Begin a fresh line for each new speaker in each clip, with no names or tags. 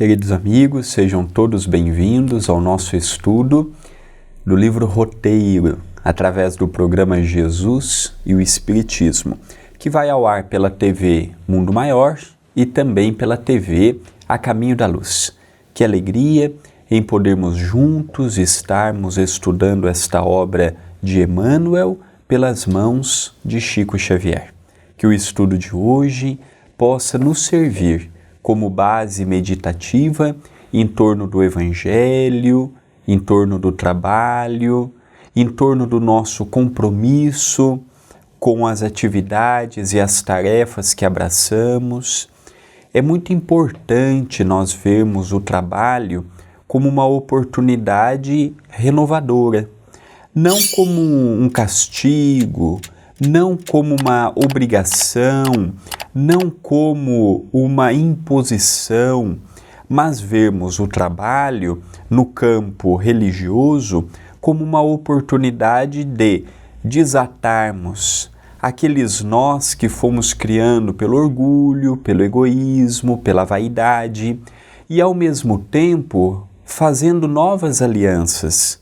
Queridos amigos, sejam todos bem-vindos ao nosso estudo do livro Roteiro, através do programa Jesus e o Espiritismo, que vai ao ar pela TV Mundo Maior e também pela TV A Caminho da Luz. Que alegria em podermos juntos estarmos estudando esta obra de Emmanuel pelas mãos de Chico Xavier. Que o estudo de hoje possa nos servir como base meditativa em torno do Evangelho, em torno do trabalho, em torno do nosso compromisso com as atividades e as tarefas que abraçamos. É muito importante nós vermos o trabalho como uma oportunidade renovadora, não como um castigo, não como uma obrigação, não como uma imposição, mas vermos o trabalho no campo religioso como uma oportunidade de desatarmos aqueles nós que fomos criando pelo orgulho, pelo egoísmo, pela vaidade e ao mesmo tempo fazendo novas alianças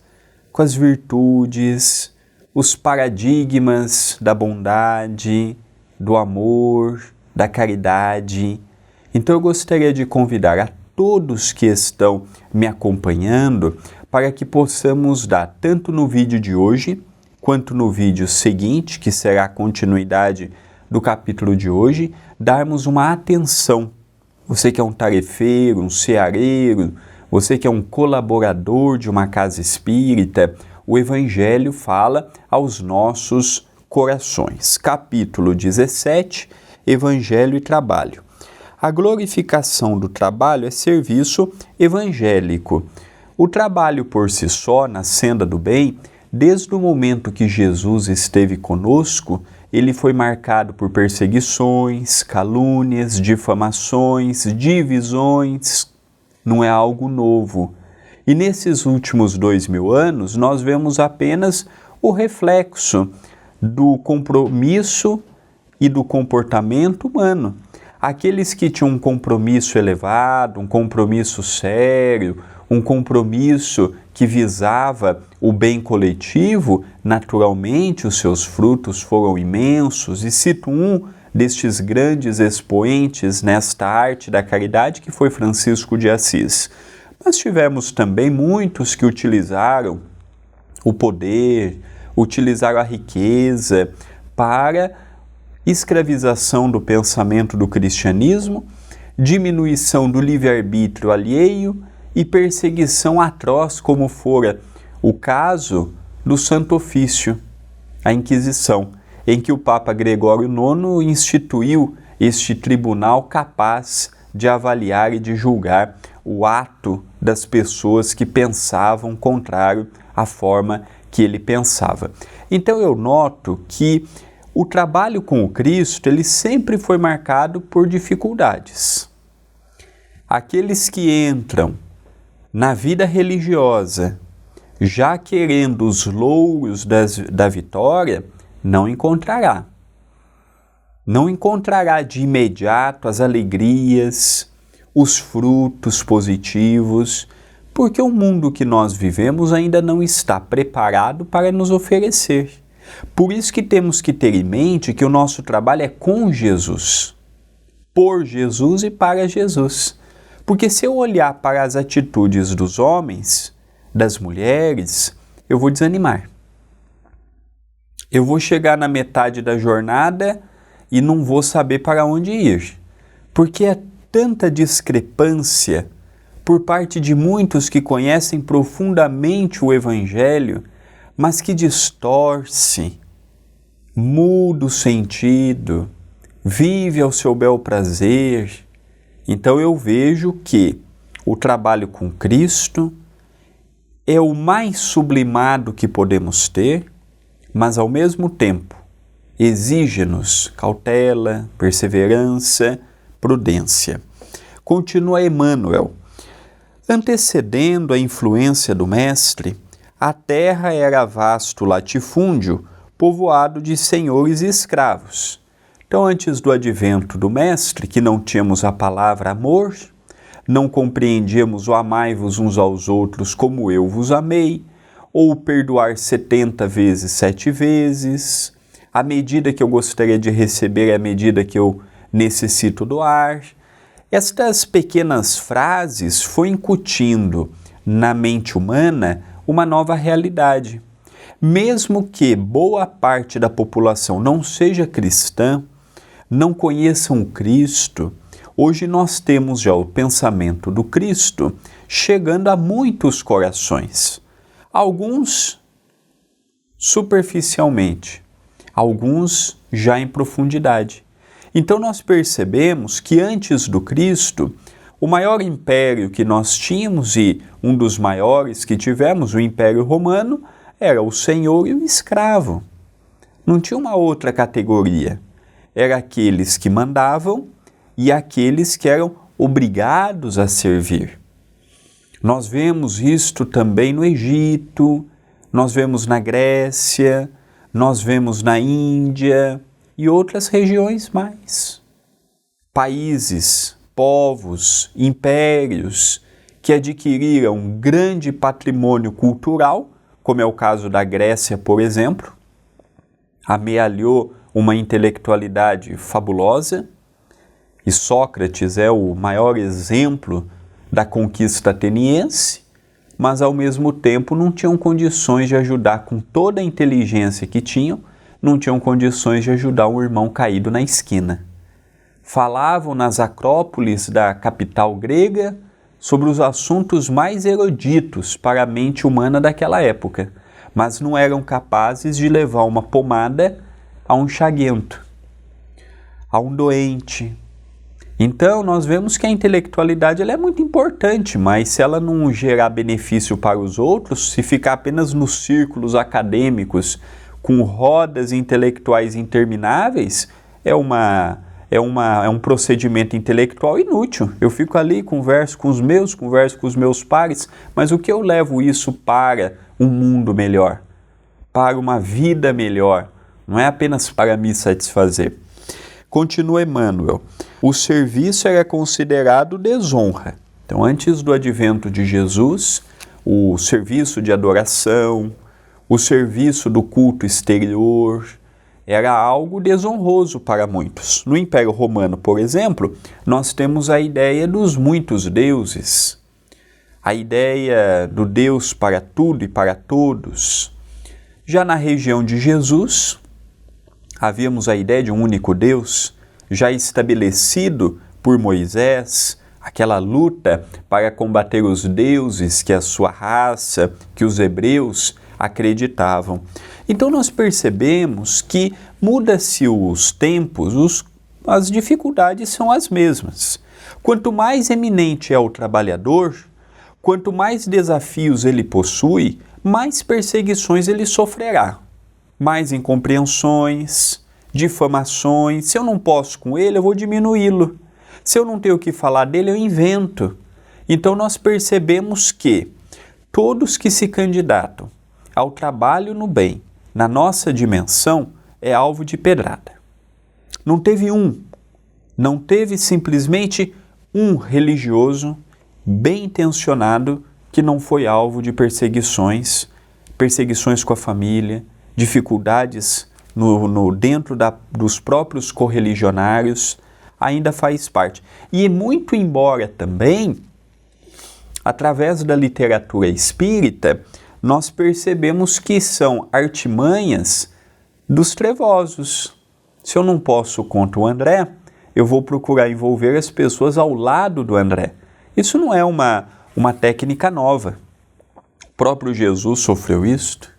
com as virtudes, os paradigmas da bondade, do amor, da caridade. Então eu gostaria de convidar a todos que estão me acompanhando para que possamos dar, tanto no vídeo de hoje, quanto no vídeo seguinte, que será a continuidade do capítulo de hoje, darmos uma atenção. Você que é um tarefeiro, um ceareiro, você que é um colaborador de uma casa espírita, o Evangelho fala aos nossos corações. Capítulo 17, Evangelho e Trabalho. A glorificação do trabalho é serviço evangélico. O trabalho por si só, na senda do bem, desde o momento que Jesus esteve conosco, ele foi marcado por perseguições, calúnias, difamações, divisões. Não é algo novo. E nesses últimos 2000 anos, nós vemos apenas o reflexo do compromisso e do comportamento humano. Aqueles que tinham um compromisso elevado, um compromisso sério, um compromisso que visava o bem coletivo, naturalmente os seus frutos foram imensos. E cito um destes grandes expoentes nesta arte da caridade, que foi Francisco de Assis. Mas tivemos também muitos que utilizaram o poder, utilizaram a riqueza para escravização do pensamento do cristianismo, diminuição do livre-arbítrio alheio e perseguição atroz, como fora o caso do Santo Ofício, a Inquisição, em que o Papa Gregório IX instituiu este tribunal capaz de avaliar e de julgar o ato das pessoas que pensavam contrário à forma que ele pensava. Então eu noto que o trabalho com o Cristo, ele sempre foi marcado por dificuldades. Aqueles que entram na vida religiosa já querendo os louros da vitória, não encontrará. Não encontrará de imediato as alegrias, os frutos positivos, porque o mundo que nós vivemos ainda não está preparado para nos oferecer. Por isso que temos que ter em mente que o nosso trabalho é com Jesus, por Jesus e para Jesus. Porque se eu olhar para as atitudes dos homens, das mulheres, eu vou desanimar. Eu vou chegar na metade da jornada e não vou saber para onde ir. Porque é tanta discrepância por parte de muitos que conhecem profundamente o Evangelho, mas que distorce, muda o sentido, vive ao seu bel prazer. Então eu vejo que o trabalho com Cristo é o mais sublimado que podemos ter, mas ao mesmo tempo exige-nos cautela, perseverança, prudência. Continua Emmanuel. Antecedendo a influência do Mestre, a terra era vasto latifúndio, povoado de senhores e escravos. Então, antes do advento do Mestre, que não tínhamos a palavra amor, não compreendíamos o amai-vos uns aos outros como eu vos amei, ou perdoar 70 vezes 7 vezes, a medida que eu gostaria de receber é a medida que eu necessito doar. Estas pequenas frases foram incutindo na mente humana uma nova realidade. Mesmo que boa parte da população não seja cristã, não conheçam o Cristo, hoje nós temos já o pensamento do Cristo chegando a muitos corações. Alguns superficialmente, alguns já em profundidade. Então nós percebemos que antes do Cristo, o maior império que nós tínhamos e um dos maiores que tivemos, o Império Romano, era o senhor e o escravo. Não tinha uma outra categoria. Era aqueles que mandavam e aqueles que eram obrigados a servir. Nós vemos isto também no Egito, nós vemos na Grécia, nós vemos na Índia e outras regiões mais. Países, povos, impérios que adquiriram grande patrimônio cultural, como é o caso da Grécia, por exemplo, amealhou uma intelectualidade fabulosa, e Sócrates é o maior exemplo da conquista ateniense, mas ao mesmo tempo não tinham condições de ajudar com toda a inteligência que tinham, não tinham condições de ajudar um irmão caído na esquina. Falavam nas acrópolis da capital grega sobre os assuntos mais eruditos para a mente humana daquela época, mas não eram capazes de levar uma pomada a um chaguento, a um doente. Então nós vemos que a intelectualidade ela é muito importante, mas se ela não gerar benefício para os outros, se ficar apenas nos círculos acadêmicos com rodas intelectuais intermináveis, é um procedimento intelectual inútil. Eu fico ali, converso com os meus pares, mas o que eu levo isso para um mundo melhor, para uma vida melhor, não é apenas para me satisfazer. Continua Emmanuel. O serviço era considerado desonra. Então, antes do advento de Jesus, o serviço de adoração, o serviço do culto exterior, era algo desonroso para muitos. No Império Romano, por exemplo, nós temos a ideia dos muitos deuses, a ideia do Deus para tudo e para todos. Já na região de Jesus, havíamos a ideia de um único Deus, já estabelecido por Moisés, aquela luta para combater os deuses que a sua raça, que os hebreus acreditavam. Então nós percebemos que muda-se os tempos, as dificuldades são as mesmas. Quanto mais eminente é o trabalhador, quanto mais desafios ele possui, mais perseguições ele sofrerá. Mais incompreensões, difamações. Se eu não posso com ele, eu vou diminuí-lo. Se eu não tenho o que falar dele, eu invento. Então nós percebemos que todos que se candidatam ao trabalho no bem, na nossa dimensão, é alvo de pedrada. Não teve simplesmente um religioso bem intencionado que não foi alvo de perseguições com a família, dificuldades dentro dos próprios correligionários, ainda faz parte. E muito embora também, através da literatura espírita, nós percebemos que são artimanhas dos trevosos. Se eu não posso contra o André, eu vou procurar envolver as pessoas ao lado do André. Isso não é uma técnica nova. O próprio Jesus sofreu isto.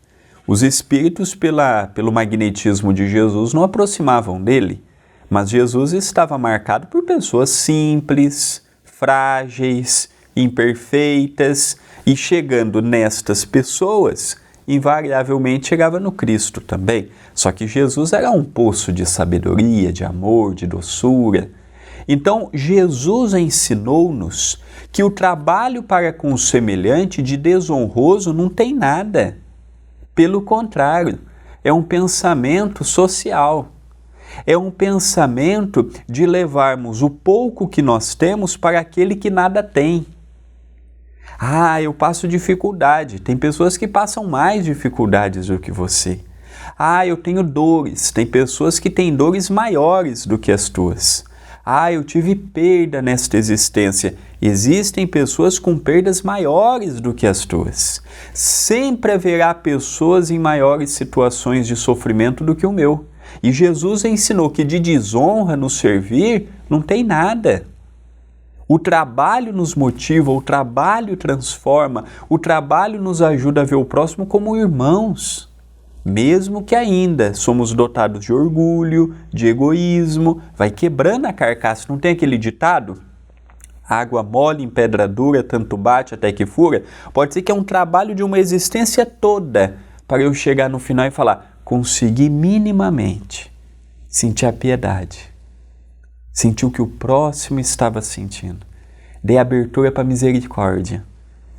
Os espíritos, pelo magnetismo de Jesus, não aproximavam dele, mas Jesus estava marcado por pessoas simples, frágeis, imperfeitas, e chegando nestas pessoas, invariavelmente chegava no Cristo também. Só que Jesus era um poço de sabedoria, de amor, de doçura. Então, Jesus ensinou-nos que o trabalho para com o semelhante de desonroso não tem nada. Pelo contrário, é um pensamento social. É um pensamento de levarmos o pouco que nós temos para aquele que nada tem. Ah, eu passo dificuldade. Tem pessoas que passam mais dificuldades do que você. Ah, eu tenho dores. Tem pessoas que têm dores maiores do que as tuas. Ah, eu tive perda nesta existência. Existem pessoas com perdas maiores do que as tuas. Sempre haverá pessoas em maiores situações de sofrimento do que o meu. E Jesus ensinou que de desonra no servir não tem nada. O trabalho nos motiva, o trabalho transforma, o trabalho nos ajuda a ver o próximo como irmãos. Mesmo que ainda somos dotados de orgulho, de egoísmo, vai quebrando a carcaça. Não tem aquele ditado? Água mole em pedra dura, tanto bate até que fura. Pode ser que é um trabalho de uma existência toda para eu chegar no final e falar, consegui minimamente sentir a piedade. Sentir o que o próximo estava sentindo. Dê abertura para a misericórdia.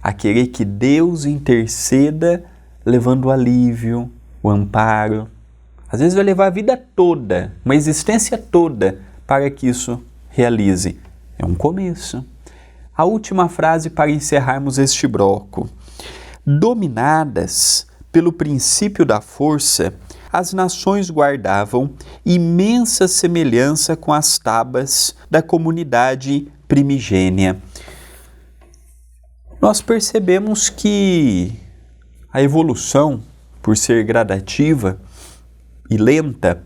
A querer que Deus interceda, levando o alívio, o amparo. Às vezes vai levar a vida toda, uma existência toda, para que isso realize. É um começo. A última frase para encerrarmos este bloco. Dominadas pelo princípio da força, as nações guardavam imensa semelhança com as tabas da comunidade primigênia. Nós percebemos que a evolução, por ser gradativa e lenta,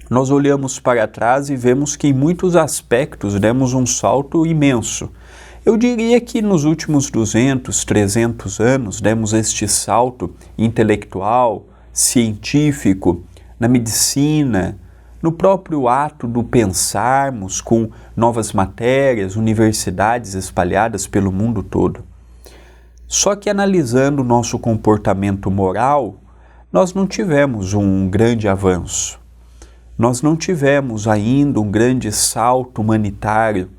nós olhamos para trás e vemos que em muitos aspectos demos um salto imenso. Eu diria que nos últimos 200, 300 anos demos este salto intelectual, científico, na medicina, no próprio ato do pensarmos com novas matérias, universidades espalhadas pelo mundo todo. Só que analisando o nosso comportamento moral, nós não tivemos um grande avanço. Nós não tivemos ainda um grande salto humanitário.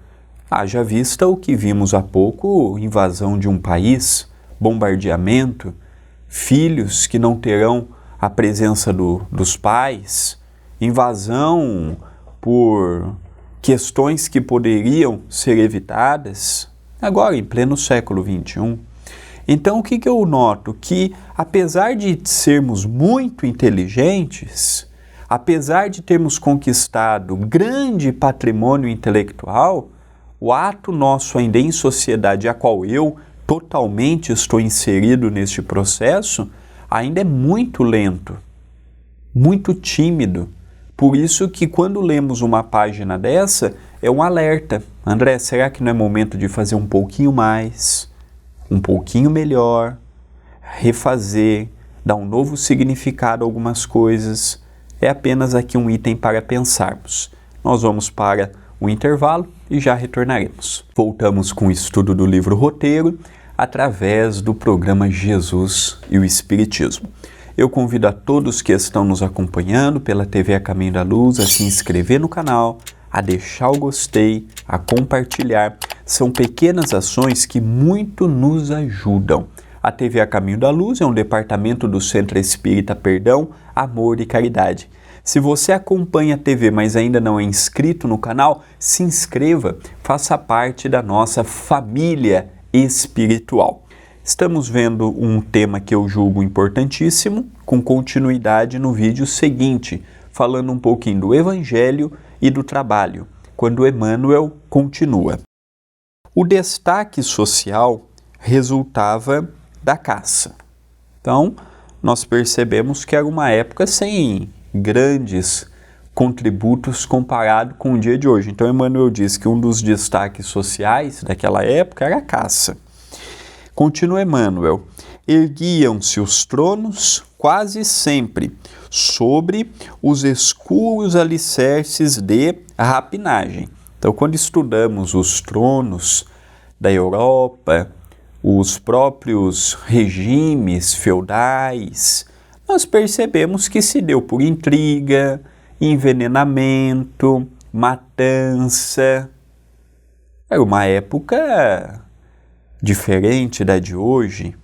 Haja vista o que vimos há pouco, invasão de um país, bombardeamento, filhos que não terão a presença dos pais, invasão por questões que poderiam ser evitadas, agora em pleno século XXI. Então o que eu noto? Que apesar de sermos muito inteligentes, apesar de termos conquistado grande patrimônio intelectual, o ato nosso ainda em sociedade, a qual eu totalmente estou inserido neste processo, ainda é muito lento, muito tímido. Por isso que quando lemos uma página dessa, é um alerta. André, será que não é momento de fazer um pouquinho mais, um pouquinho melhor, refazer, dar um novo significado a algumas coisas? É apenas aqui um item para pensarmos. Nós vamos para o intervalo e já retornaremos. Voltamos com o estudo do livro Roteiro, através do programa Jesus e o Espiritismo. Eu convido a todos que estão nos acompanhando pela TV A Caminho da Luz a se inscrever no canal, a deixar o gostei, a compartilhar. São pequenas ações que muito nos ajudam. A TV A Caminho da Luz é um departamento do Centro Espírita Perdão, Amor e Caridade. Se você acompanha a TV, mas ainda não é inscrito no canal, se inscreva, faça parte da nossa família espiritual. Estamos vendo um tema que eu julgo importantíssimo, com continuidade no vídeo seguinte, falando um pouquinho do Evangelho e do trabalho, quando Emmanuel continua. O destaque social resultava da caça. Então, nós percebemos que era uma época sem grandes contributos comparado com o dia de hoje. Então, Emmanuel diz que um dos destaques sociais daquela época era a caça. Continua Emmanuel: erguiam-se os tronos quase sempre sobre os escuros alicerces de rapinagem. Então, quando estudamos os tronos da Europa, os próprios regimes feudais, nós percebemos que se deu por intriga, envenenamento, matança. Era uma época diferente da de hoje.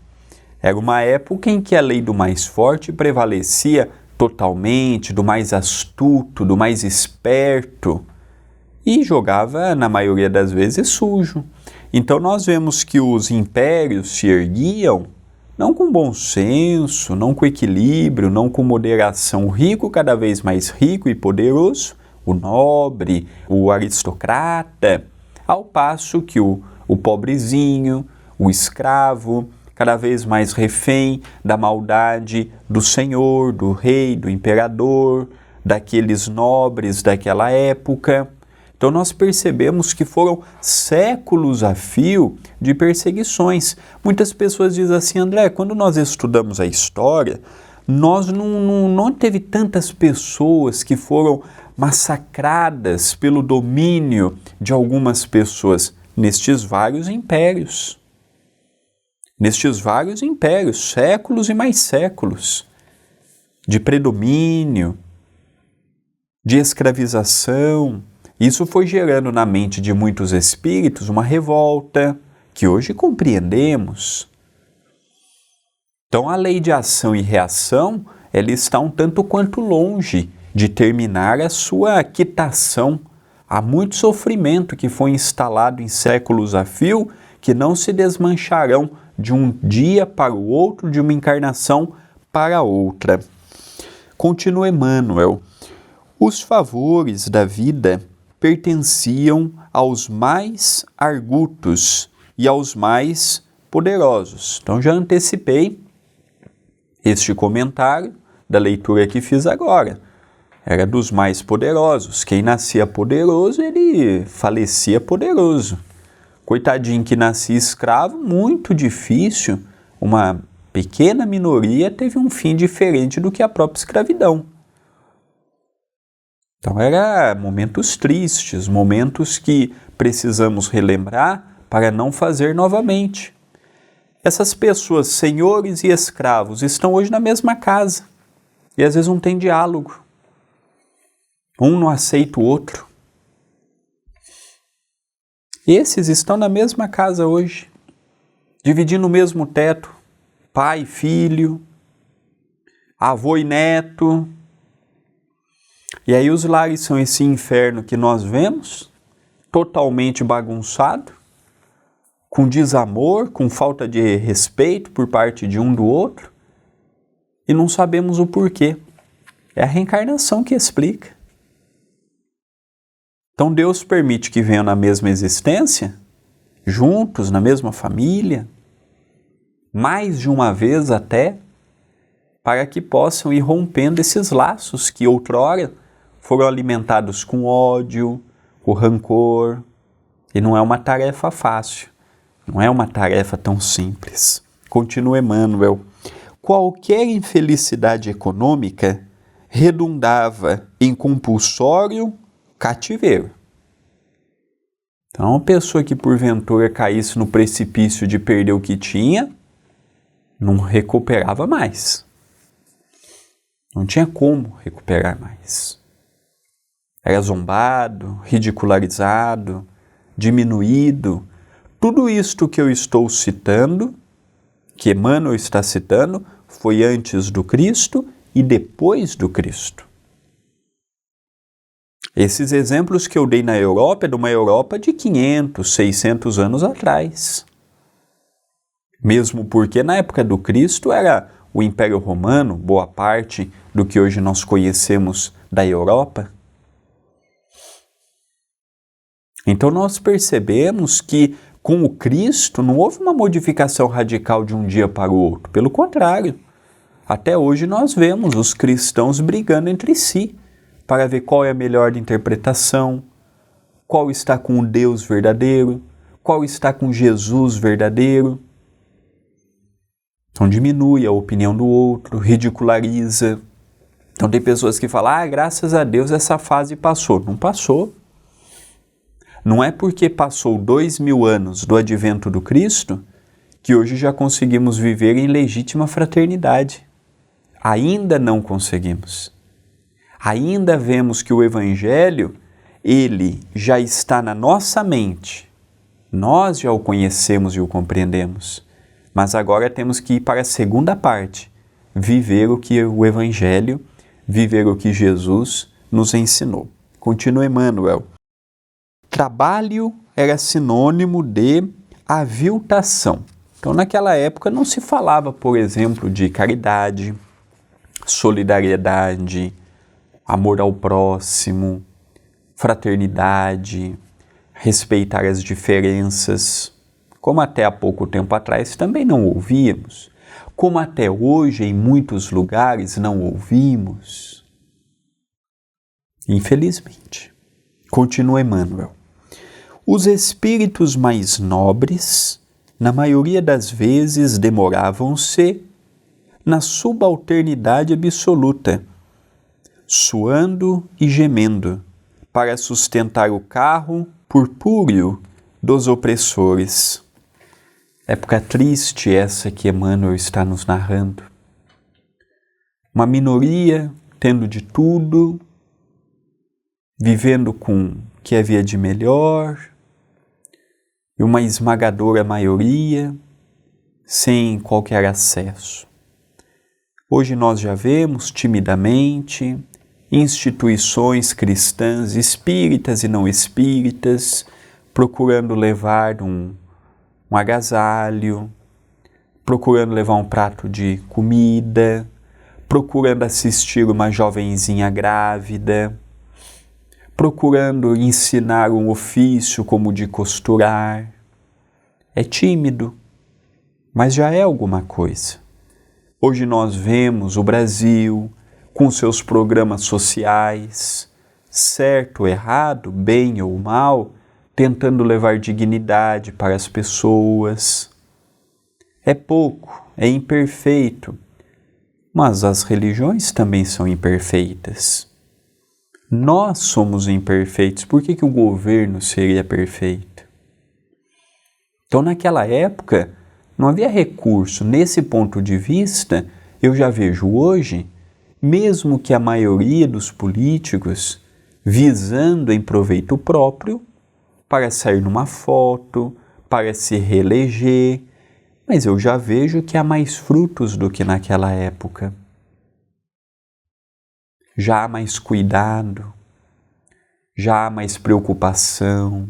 Era uma época em que a lei do mais forte prevalecia totalmente, do mais astuto, do mais esperto, e jogava, na maioria das vezes, sujo. Então nós vemos que os impérios se erguiam não com bom senso, não com equilíbrio, não com moderação. O rico cada vez mais rico e poderoso, o nobre, o aristocrata, ao passo que o pobrezinho, o escravo, cada vez mais refém da maldade do senhor, do rei, do imperador, daqueles nobres daquela época. Então nós percebemos que foram séculos a fio de perseguições. Muitas pessoas dizem assim: André, quando nós estudamos a história, nós não teve tantas pessoas que foram massacradas pelo domínio de algumas pessoas nestes vários impérios. Nestes vários impérios, séculos e mais séculos, de predomínio, de escravização. Isso foi gerando na mente de muitos espíritos uma revolta que hoje compreendemos. Então a lei de ação e reação, ela está um tanto quanto longe de terminar a sua quitação. Há muito sofrimento que foi instalado em séculos a fio que não se desmancharão de um dia para o outro, de uma encarnação para outra. Continua Emmanuel. Os favores da vida pertenciam aos mais argutos e aos mais poderosos. Então já antecipei este comentário da leitura que fiz agora. Era dos mais poderosos. Quem nascia poderoso, ele falecia poderoso. Coitadinho que nascia escravo, muito difícil. Uma pequena minoria teve um fim diferente do que a própria escravidão. Então eram momentos tristes, momentos que precisamos relembrar para não fazer novamente. Essas pessoas, senhores e escravos, estão hoje na mesma casa e às vezes não tem diálogo. Um não aceita o outro. Esses estão na mesma casa hoje, dividindo o mesmo teto, pai e filho, avô e neto. E aí os lares são esse inferno que nós vemos, totalmente bagunçado, com desamor, com falta de respeito por parte de um do outro, e não sabemos o porquê. É a reencarnação que explica. Então Deus permite que venham na mesma existência, juntos, na mesma família, mais de uma vez até, para que possam ir rompendo esses laços que outrora foram alimentados com ódio, com rancor. E não é uma tarefa fácil, não é uma tarefa tão simples. Continua Emmanuel. Qualquer infelicidade econômica redundava em compulsório cativeiro. Então, uma pessoa que porventura caísse no precipício de perder o que tinha, não recuperava mais. Não tinha como recuperar mais. Era zombado, ridicularizado, diminuído. Tudo isto que eu estou citando, que Emmanuel está citando, foi antes do Cristo e depois do Cristo. Esses exemplos que eu dei na Europa é de uma Europa de 500, 600 anos atrás. Mesmo porque na época do Cristo era o Império Romano, boa parte do que hoje nós conhecemos da Europa. Então nós percebemos que com o Cristo não houve uma modificação radical de um dia para o outro. Pelo contrário, até hoje nós vemos os cristãos brigando entre si para ver qual é a melhor interpretação, qual está com o Deus verdadeiro, qual está com Jesus verdadeiro. Então diminui a opinião do outro, ridiculariza. Então tem pessoas que falam, graças a Deus essa fase passou. Não passou. Não é porque passou 2000 anos do advento do Cristo que hoje já conseguimos viver em legítima fraternidade. Ainda não conseguimos. Ainda vemos que o Evangelho, ele já está na nossa mente. Nós já o conhecemos e o compreendemos. Mas agora temos que ir para a segunda parte, viver o que o Evangelho viver o que Jesus nos ensinou. Continua Emmanuel. Trabalho era sinônimo de aviltação. Então, naquela época não se falava, por exemplo, de caridade, solidariedade, amor ao próximo, fraternidade, respeitar as diferenças, como até há pouco tempo atrás também não ouvíamos, como até hoje em muitos lugares não ouvimos. Infelizmente. Continua Emmanuel. Os espíritos mais nobres, na maioria das vezes, demoravam-se na subalternidade absoluta, suando e gemendo, para sustentar o carro purpúreo dos opressores. Época triste essa que Emmanuel está nos narrando. Uma minoria tendo de tudo, vivendo com o que havia de melhor, e uma esmagadora maioria sem qualquer acesso. Hoje nós já vemos timidamente instituições cristãs, espíritas e não espíritas, procurando levar um agasalho, procurando levar um prato de comida, procurando assistir uma jovenzinha grávida, procurando ensinar um ofício como o de costurar. É tímido, mas já é alguma coisa. Hoje nós vemos o Brasil com seus programas sociais, certo ou errado, bem ou mal, tentando levar dignidade para as pessoas. É pouco, é imperfeito, mas as religiões também são imperfeitas. Nós somos imperfeitos, por que o governo seria perfeito? Então, naquela época, não havia recurso. Nesse ponto de vista, eu já vejo hoje, mesmo que a maioria dos políticos visando em proveito próprio, para sair numa foto, para se reeleger, mas eu já vejo que há mais frutos do que naquela época. Já há mais cuidado, já há mais preocupação,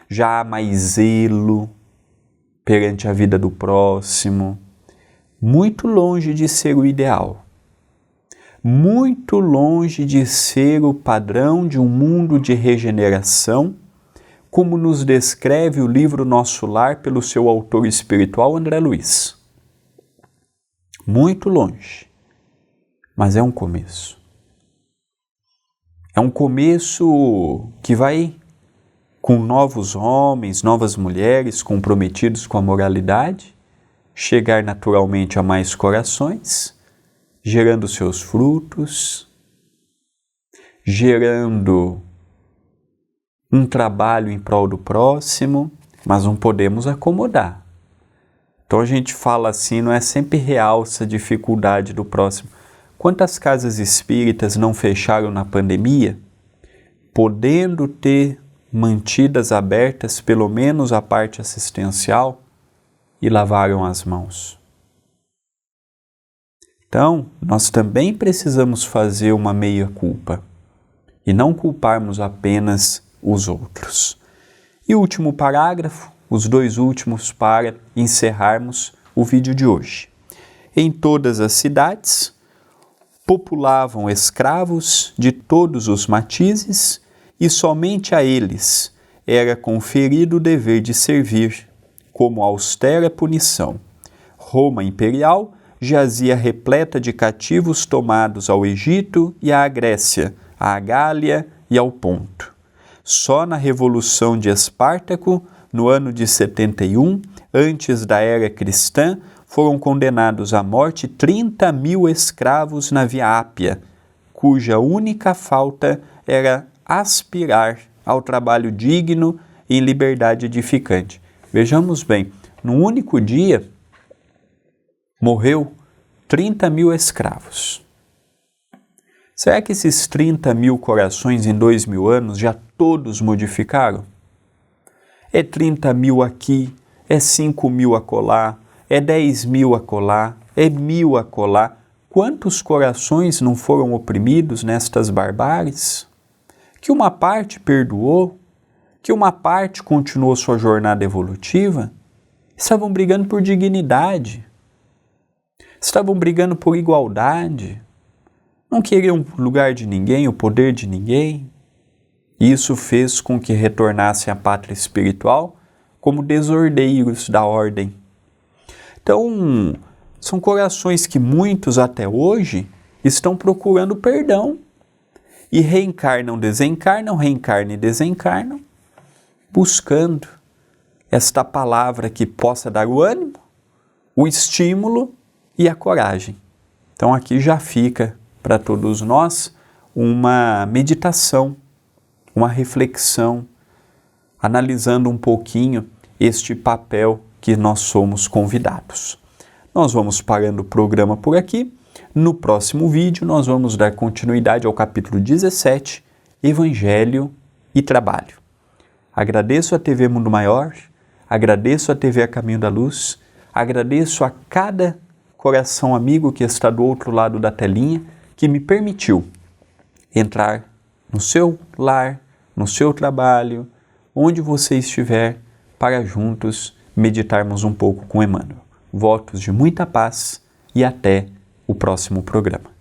já há mais zelo perante a vida do próximo, muito longe de ser o ideal, muito longe de ser o padrão de um mundo de regeneração, como nos descreve o livro Nosso Lar pelo seu autor espiritual André Luiz. Muito longe, mas é um começo. É um começo que vai com novos homens, novas mulheres comprometidos com a moralidade, chegar naturalmente a mais corações, gerando seus frutos, gerando um trabalho em prol do próximo, mas não podemos acomodar. Então a gente fala assim, não é sempre realça a dificuldade do próximo. Quantas casas espíritas não fecharam na pandemia, podendo ter mantidas abertas pelo menos a parte assistencial e lavaram as mãos? Então, nós também precisamos fazer uma meia-culpa e não culparmos apenas os outros. E o último parágrafo, os dois últimos para encerrarmos o vídeo de hoje. Em todas as cidades, populavam escravos de todos os matizes e somente a eles era conferido o dever de servir, como austera punição. Roma imperial jazia repleta de cativos tomados ao Egito e à Grécia, à Gália e ao Ponto. Só na Revolução de Espartaco, no ano de 71, antes da era cristã, foram condenados à morte 30.000 escravos na Via Ápia, cuja única falta era aspirar ao trabalho digno em liberdade edificante. Vejamos bem, num único dia morreu 30.000 escravos. Será que esses 30.000 corações em 2.000 anos já todos modificaram? É 30.000 aqui, é 5.000 acolá, é 10.000 acolá, é 1.000 acolá. quantos corações não foram oprimidos nestas barbáries? Que uma parte perdoou, que uma parte continuou sua jornada evolutiva, estavam brigando por dignidade, estavam brigando por igualdade, não queriam o lugar de ninguém, o poder de ninguém. Isso fez com que retornassem à pátria espiritual como desordeiros da ordem. Então, são corações que muitos até hoje estão procurando perdão e reencarnam, desencarnam, reencarnam e desencarnam, buscando esta palavra que possa dar o ânimo, o estímulo e a coragem. Então aqui já fica para todos nós uma meditação, uma reflexão, analisando um pouquinho este papel que nós somos convidados. Nós vamos parando o programa por aqui. No próximo vídeo nós vamos dar continuidade ao capítulo 17, Evangelho e Trabalho. Agradeço a TV Mundo Maior, agradeço a TV A Caminho da Luz, agradeço a cada coração amigo que está do outro lado da telinha, que me permitiu entrar no seu lar, no seu trabalho, onde você estiver, para juntos meditarmos um pouco com Emmanuel. Votos de muita paz e até o próximo programa.